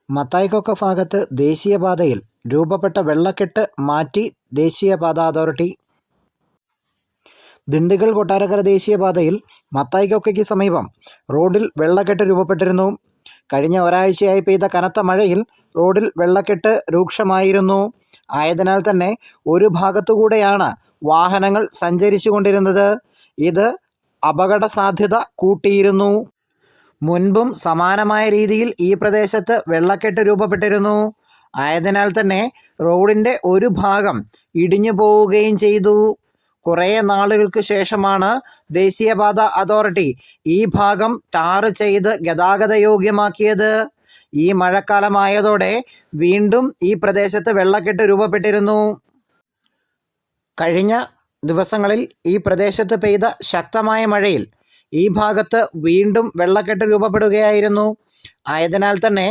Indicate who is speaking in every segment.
Speaker 1: മത്തായിക്കൊക്ക ഭാഗത്ത് ദേശീയപാതയിൽ രൂപപ്പെട്ട വെള്ളക്കെട്ട് മാറ്റി ദേശീയപാത അതോറിറ്റി. ദിണ്ടിഗൽ കൊട്ടാരക്കര ദേശീയപാതയിൽ മത്തായിക്കൊക്കയ്ക്ക് സമീപം റോഡിൽ വെള്ളക്കെട്ട് രൂപപ്പെട്ടിരുന്നു. കഴിഞ്ഞ ഒരാഴ്ചയായി പെയ്ത കനത്ത മഴയിൽ റോഡിൽ വെള്ളക്കെട്ട് രൂക്ഷമായിരുന്നു. ആയതിനാൽ തന്നെ ഒരു ഭാഗത്തുകൂടെയാണ് വാഹനങ്ങൾ സഞ്ചരിച്ചു കൊണ്ടിരുന്നത്. ഇത് അപകട സാധ്യത കൂട്ടിയിരുന്നു. മുൻപും സമാനമായ രീതിയിൽ ഈ പ്രദേശത്ത് വെള്ളക്കെട്ട് രൂപപ്പെട്ടിരുന്നു. ആയതിനാൽ തന്നെ റോഡിൻ്റെ ഒരു ഭാഗം ഇടിഞ്ഞു പോവുകയും ചെയ്തു. കുറേ നാളുകൾക്ക് ശേഷമാണ് ദേശീയപാത അതോറിറ്റി ഈ ഭാഗം ടാർ ചെയ്ത് ഗതാഗതയോഗ്യമാക്കിയത്. ഈ മഴക്കാലമായതോടെ വീണ്ടും ഈ പ്രദേശത്ത് വെള്ളക്കെട്ട് രൂപപ്പെട്ടിരുന്നു. കഴിഞ്ഞ ദിവസങ്ങളിൽ ഈ പ്രദേശത്ത് പെയ്ത ശക്തമായ മഴയിൽ ഈ ഭാഗത്ത് വീണ്ടും വെള്ളക്കെട്ട് രൂപപ്പെടുകയായിരുന്നു. ആയതിനാൽ തന്നെ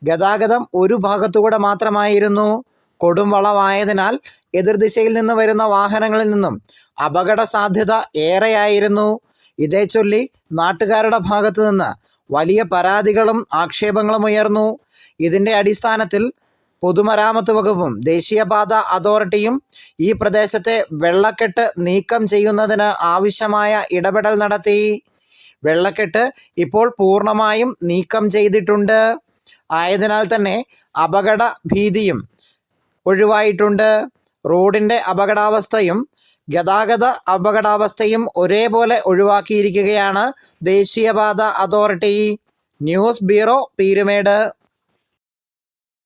Speaker 1: ഗതാഗതം ഒരു ഭാഗത്തുകൂടെ മാത്രമായിരുന്നു. കൊടും വളവായതിനാൽ എതിർദിശയിൽ നിന്ന് വരുന്ന വാഹനങ്ങളിൽ നിന്നും അപകട സാധ്യത ഏറെയായിരുന്നു. ഇതേച്ചൊല്ലി നാട്ടുകാരുടെ ഭാഗത്തു നിന്ന് വലിയ പരാതികളും ആക്ഷേപങ്ങളും ഉയർന്നു. ഇതിൻ്റെ അടിസ്ഥാനത്തിൽ പൊതുമരാമത്ത് വകുപ്പും ദേശീയപാത അതോറിറ്റിയും ഈ പ്രദേശത്തെ വെള്ളക്കെട്ട് നീക്കം ചെയ്യുന്നതിന് ആവശ്യമായ ഇടപെടൽ നടത്തി. വെള്ളക്കെട്ട് ഇപ്പോൾ പൂർണ്ണമായും നീക്കം ചെയ്തിട്ടുണ്ട്. ആയതിനാൽ തന്നെ അപകട ഭീതിയും ഒഴിവായിട്ടുണ്ട്. റോഡിൻ്റെ അപകടാവസ്ഥയും ഗതാഗത അപകടാവസ്ഥയും ഒരേപോലെ ഒഴിവാക്കിയിരിക്കുകയാണ് ദേശീയപാത അതോറിറ്റി. News bureau, Peermade.